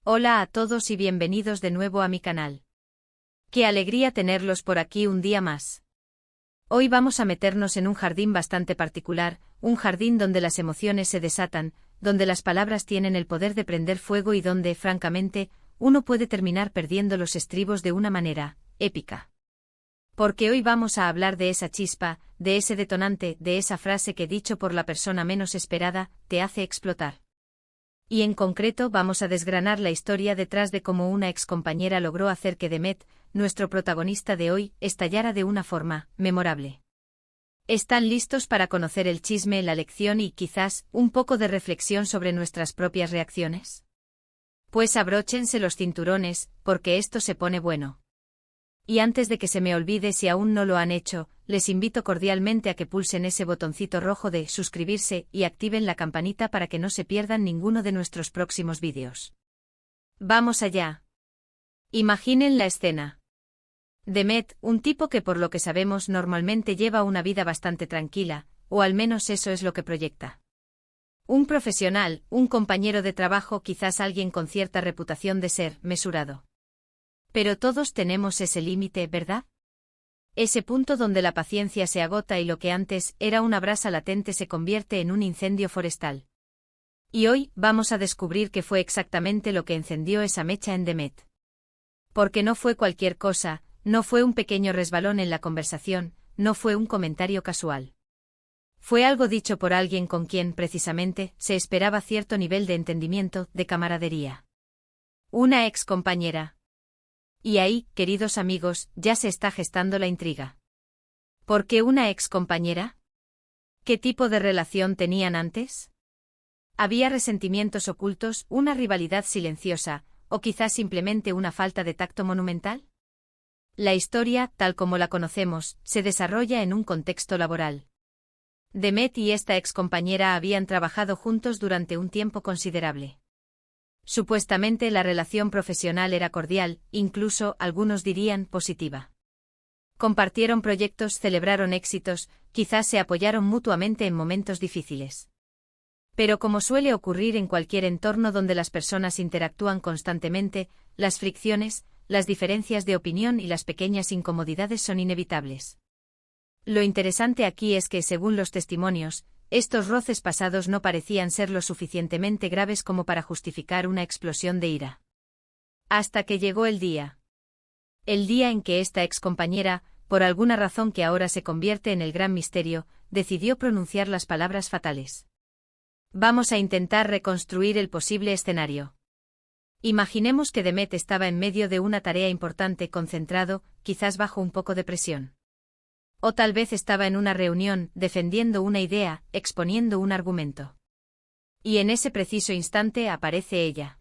Hola a todos y bienvenidos de nuevo a mi canal. Qué alegría tenerlos por aquí un día más. Hoy vamos a meternos en un jardín bastante particular, un jardín donde las emociones se desatan, donde las palabras tienen el poder de prender fuego y donde, francamente, uno puede terminar perdiendo los estribos de una manera épica. Porque hoy vamos a hablar de esa chispa, de ese detonante, de esa frase que dicho por la persona menos esperada, te hace explotar. Y en concreto vamos a desgranar la historia detrás de cómo una excompañera logró hacer que Demet, nuestro protagonista de hoy, estallara de una forma memorable. ¿Están listos para conocer el chisme, la lección y, quizás, un poco de reflexión sobre nuestras propias reacciones? Pues abróchense los cinturones, porque esto se pone bueno. Y antes de que se me olvide, si aún no lo han hecho, les invito cordialmente a que pulsen ese botoncito rojo de suscribirse y activen la campanita para que no se pierdan ninguno de nuestros próximos vídeos. ¡Vamos allá! Imaginen la escena. Demet, un tipo que por lo que sabemos normalmente lleva una vida bastante tranquila, o al menos eso es lo que proyecta. Un profesional, un compañero de trabajo, quizás alguien con cierta reputación de ser mesurado. Pero todos tenemos ese límite, ¿verdad? Ese punto donde la paciencia se agota y lo que antes era una brasa latente se convierte en un incendio forestal. Y hoy vamos a descubrir qué fue exactamente lo que encendió esa mecha en Demet. Porque no fue cualquier cosa, no fue un pequeño resbalón en la conversación, no fue un comentario casual. Fue algo dicho por alguien con quien, precisamente, se esperaba cierto nivel de entendimiento, de camaradería. Una ex compañera. Y ahí, queridos amigos, ya se está gestando la intriga. ¿Por qué una ex compañera? ¿Qué tipo de relación tenían antes? ¿Había resentimientos ocultos, una rivalidad silenciosa, o quizás simplemente una falta de tacto monumental? La historia, tal como la conocemos, se desarrolla en un contexto laboral. Demet y esta ex compañera habían trabajado juntos durante un tiempo considerable. Supuestamente la relación profesional era cordial, incluso, algunos dirían, positiva. Compartieron proyectos, celebraron éxitos, quizás se apoyaron mutuamente en momentos difíciles. Pero como suele ocurrir en cualquier entorno donde las personas interactúan constantemente, las fricciones, las diferencias de opinión y las pequeñas incomodidades son inevitables. Lo interesante aquí es que, según los testimonios, estos roces pasados no parecían ser lo suficientemente graves como para justificar una explosión de ira. Hasta que llegó el día. El día en que esta excompañera, por alguna razón que ahora se convierte en el gran misterio, decidió pronunciar las palabras fatales. Vamos a intentar reconstruir el posible escenario. Imaginemos que Demet estaba en medio de una tarea importante, concentrado, quizás bajo un poco de presión. O tal vez estaba en una reunión, defendiendo una idea, exponiendo un argumento. Y en ese preciso instante aparece ella.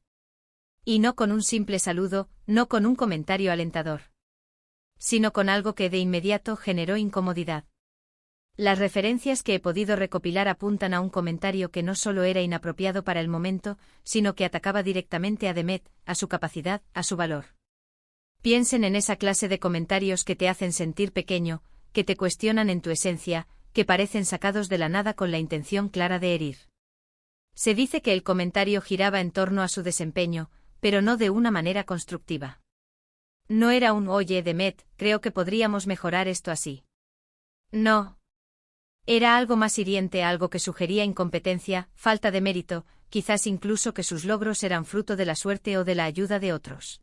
Y no con un simple saludo, no con un comentario alentador. Sino con algo que de inmediato generó incomodidad. Las referencias que he podido recopilar apuntan a un comentario que no solo era inapropiado para el momento, sino que atacaba directamente a Demet, a su capacidad, a su valor. Piensen en esa clase de comentarios que te hacen sentir pequeño, que te cuestionan en tu esencia, que parecen sacados de la nada con la intención clara de herir. Se dice que el comentario giraba en torno a su desempeño, pero no de una manera constructiva. No era un «Oye, Demet, creo que podríamos mejorar esto así». No. Era algo más hiriente, algo que sugería incompetencia, falta de mérito, quizás incluso que sus logros eran fruto de la suerte o de la ayuda de otros.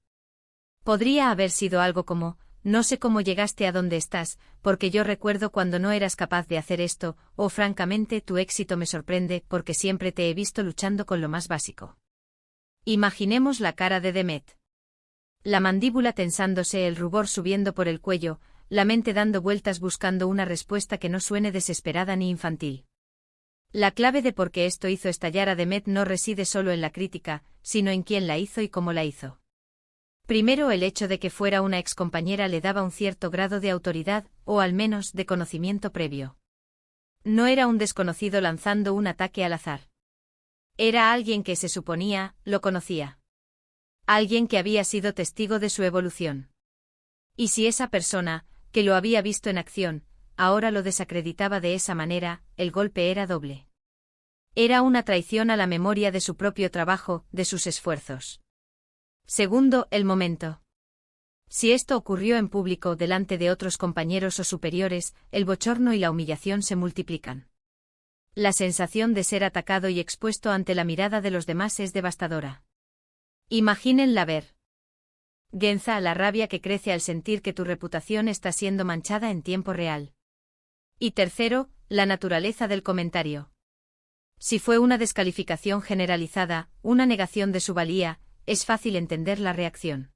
Podría haber sido algo como: no sé cómo llegaste a donde estás, porque yo recuerdo cuando no eras capaz de hacer esto, o francamente tu éxito me sorprende porque siempre te he visto luchando con lo más básico. Imaginemos la cara de Demet. La mandíbula tensándose, el rubor subiendo por el cuello, la mente dando vueltas buscando una respuesta que no suene desesperada ni infantil. La clave de por qué esto hizo estallar a Demet no reside solo en la crítica, sino en quién la hizo y cómo la hizo. Primero, el hecho de que fuera una excompañera le daba un cierto grado de autoridad, o al menos de conocimiento previo. No era un desconocido lanzando un ataque al azar. Era alguien que se suponía, lo conocía. Alguien que había sido testigo de su evolución. Y si esa persona, que lo había visto en acción, ahora lo desacreditaba de esa manera, el golpe era doble. Era una traición a la memoria de su propio trabajo, de sus esfuerzos. Segundo, el momento. Si esto ocurrió en público delante de otros compañeros o superiores, el bochorno y la humillación se multiplican. La sensación de ser atacado y expuesto ante la mirada de los demás es devastadora. Imagínenla ver. Genza, la rabia que crece al sentir que tu reputación está siendo manchada en tiempo real. Y tercero, la naturaleza del comentario. Si fue una descalificación generalizada, una negación de su valía, es fácil entender la reacción.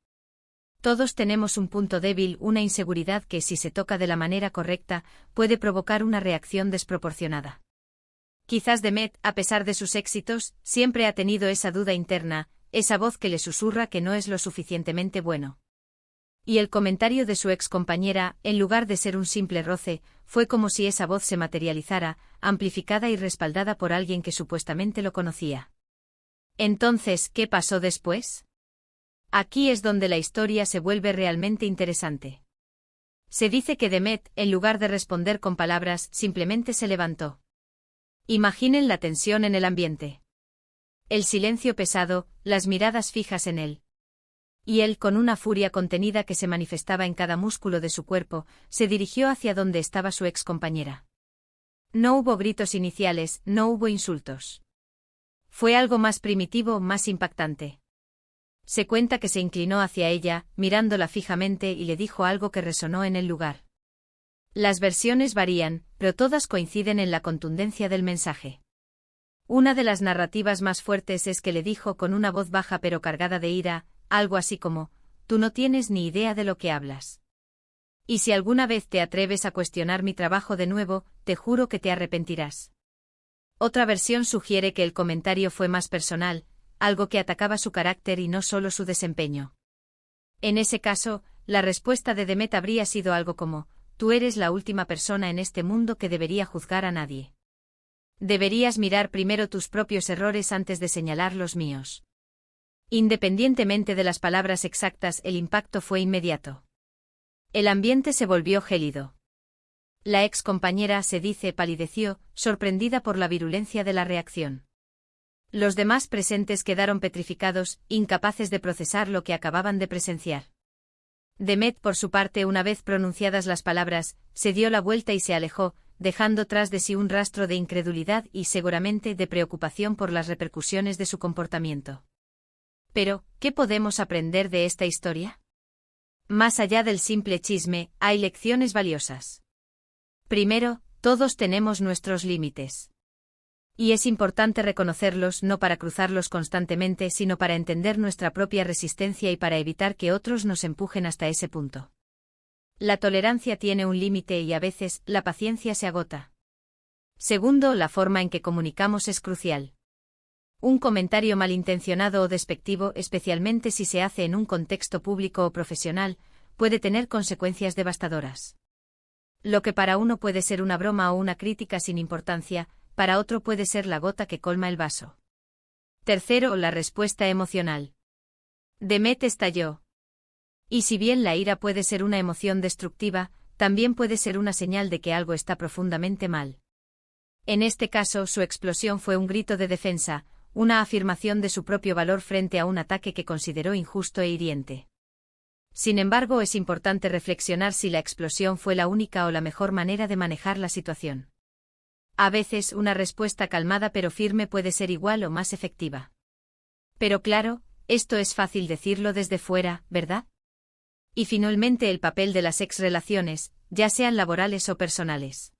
Todos tenemos un punto débil, una inseguridad que, si se toca de la manera correcta, puede provocar una reacción desproporcionada. Quizás Demet, a pesar de sus éxitos, siempre ha tenido esa duda interna, esa voz que le susurra que no es lo suficientemente bueno. Y el comentario de su ex compañera, en lugar de ser un simple roce, fue como si esa voz se materializara, amplificada y respaldada por alguien que supuestamente lo conocía. Entonces, ¿qué pasó después? Aquí es donde la historia se vuelve realmente interesante. Se dice que Demet, en lugar de responder con palabras, simplemente se levantó. Imaginen la tensión en el ambiente. El silencio pesado, las miradas fijas en él. Y él, con una furia contenida que se manifestaba en cada músculo de su cuerpo, se dirigió hacia donde estaba su ex compañera. No hubo gritos iniciales, no hubo insultos. Fue algo más primitivo, más impactante. Se cuenta que se inclinó hacia ella, mirándola fijamente y le dijo algo que resonó en el lugar. Las versiones varían, pero todas coinciden en la contundencia del mensaje. Una de las narrativas más fuertes es que le dijo con una voz baja pero cargada de ira, algo así como, «Tú no tienes ni idea de lo que hablas. Y si alguna vez te atreves a cuestionar mi trabajo de nuevo, te juro que te arrepentirás». Otra versión sugiere que el comentario fue más personal, algo que atacaba su carácter y no solo su desempeño. En ese caso, la respuesta de Demet habría sido algo como, «Tú eres la última persona en este mundo que debería juzgar a nadie. Deberías mirar primero tus propios errores antes de señalar los míos». Independientemente de las palabras exactas, el impacto fue inmediato. El ambiente se volvió gélido. La ex compañera, se dice, palideció, sorprendida por la virulencia de la reacción. Los demás presentes quedaron petrificados, incapaces de procesar lo que acababan de presenciar. Demet, por su parte, una vez pronunciadas las palabras, se dio la vuelta y se alejó, dejando tras de sí un rastro de incredulidad y seguramente de preocupación por las repercusiones de su comportamiento. Pero, ¿qué podemos aprender de esta historia? Más allá del simple chisme, hay lecciones valiosas. Primero, todos tenemos nuestros límites. Y es importante reconocerlos no para cruzarlos constantemente, sino para entender nuestra propia resistencia y para evitar que otros nos empujen hasta ese punto. La tolerancia tiene un límite y a veces, la paciencia se agota. Segundo, la forma en que comunicamos es crucial. Un comentario malintencionado o despectivo, especialmente si se hace en un contexto público o profesional, puede tener consecuencias devastadoras. Lo que para uno puede ser una broma o una crítica sin importancia, para otro puede ser la gota que colma el vaso. Tercero, la respuesta emocional. Demet estalló. Y si bien la ira puede ser una emoción destructiva, también puede ser una señal de que algo está profundamente mal. En este caso, su explosión fue un grito de defensa, una afirmación de su propio valor frente a un ataque que consideró injusto e hiriente. Sin embargo, es importante reflexionar si la explosión fue la única o la mejor manera de manejar la situación. A veces, una respuesta calmada pero firme puede ser igual o más efectiva. Pero claro, esto es fácil decirlo desde fuera, ¿verdad? Y finalmente, el papel de las ex-relaciones, ya sean laborales o personales.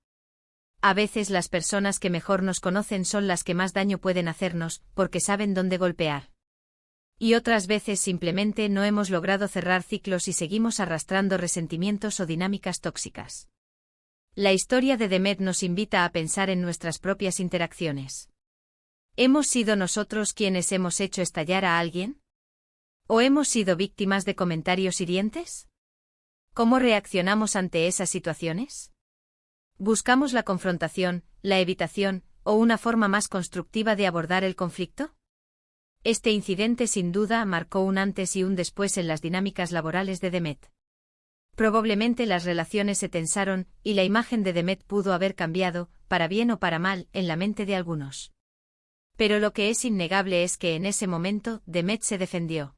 A veces las personas que mejor nos conocen son las que más daño pueden hacernos, porque saben dónde golpear. Y otras veces simplemente no hemos logrado cerrar ciclos y seguimos arrastrando resentimientos o dinámicas tóxicas. La historia de Demet nos invita a pensar en nuestras propias interacciones. ¿Hemos sido nosotros quienes hemos hecho estallar a alguien? ¿O hemos sido víctimas de comentarios hirientes? ¿Cómo reaccionamos ante esas situaciones? ¿Buscamos la confrontación, la evitación, o una forma más constructiva de abordar el conflicto? Este incidente sin duda marcó un antes y un después en las dinámicas laborales de Demet. Probablemente las relaciones se tensaron, y la imagen de Demet pudo haber cambiado, para bien o para mal, en la mente de algunos. Pero lo que es innegable es que en ese momento, Demet se defendió.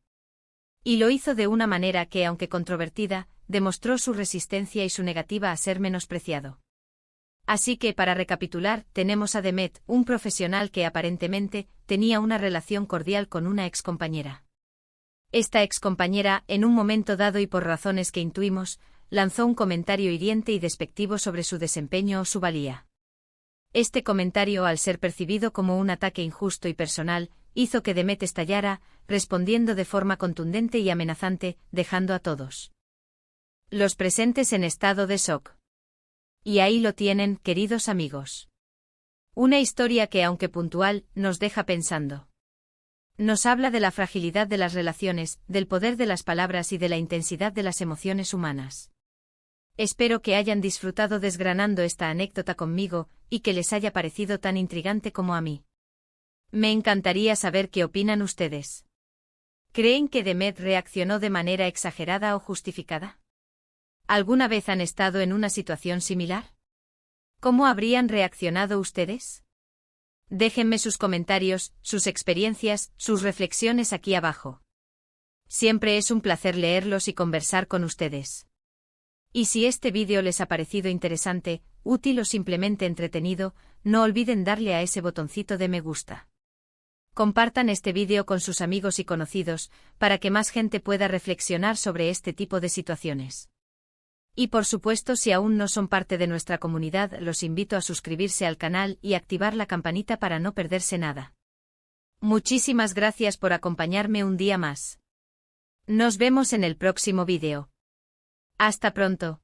Y lo hizo de una manera que, aunque controvertida, demostró su resistencia y su negativa a ser menospreciado. Así que, para recapitular, tenemos a Demet, un profesional que aparentemente tenía una relación cordial con una excompañera. Esta excompañera, en un momento dado y por razones que intuimos, lanzó un comentario hiriente y despectivo sobre su desempeño o su valía. Este comentario, al ser percibido como un ataque injusto y personal, hizo que Demet estallara, respondiendo de forma contundente y amenazante, dejando a todos los presentes en estado de shock. Y ahí lo tienen, queridos amigos. Una historia que, aunque puntual, nos deja pensando. Nos habla de la fragilidad de las relaciones, del poder de las palabras y de la intensidad de las emociones humanas. Espero que hayan disfrutado desgranando esta anécdota conmigo, y que les haya parecido tan intrigante como a mí. Me encantaría saber qué opinan ustedes. ¿Creen que Demet reaccionó de manera exagerada o justificada? ¿Alguna vez han estado en una situación similar? ¿Cómo habrían reaccionado ustedes? Déjenme sus comentarios, sus experiencias, sus reflexiones aquí abajo. Siempre es un placer leerlos y conversar con ustedes. Y si este vídeo les ha parecido interesante, útil o simplemente entretenido, no olviden darle a ese botoncito de me gusta. Compartan este vídeo con sus amigos y conocidos, para que más gente pueda reflexionar sobre este tipo de situaciones. Y por supuesto, si aún no son parte de nuestra comunidad, los invito a suscribirse al canal y activar la campanita para no perderse nada. Muchísimas gracias por acompañarme un día más. Nos vemos en el próximo vídeo. Hasta pronto.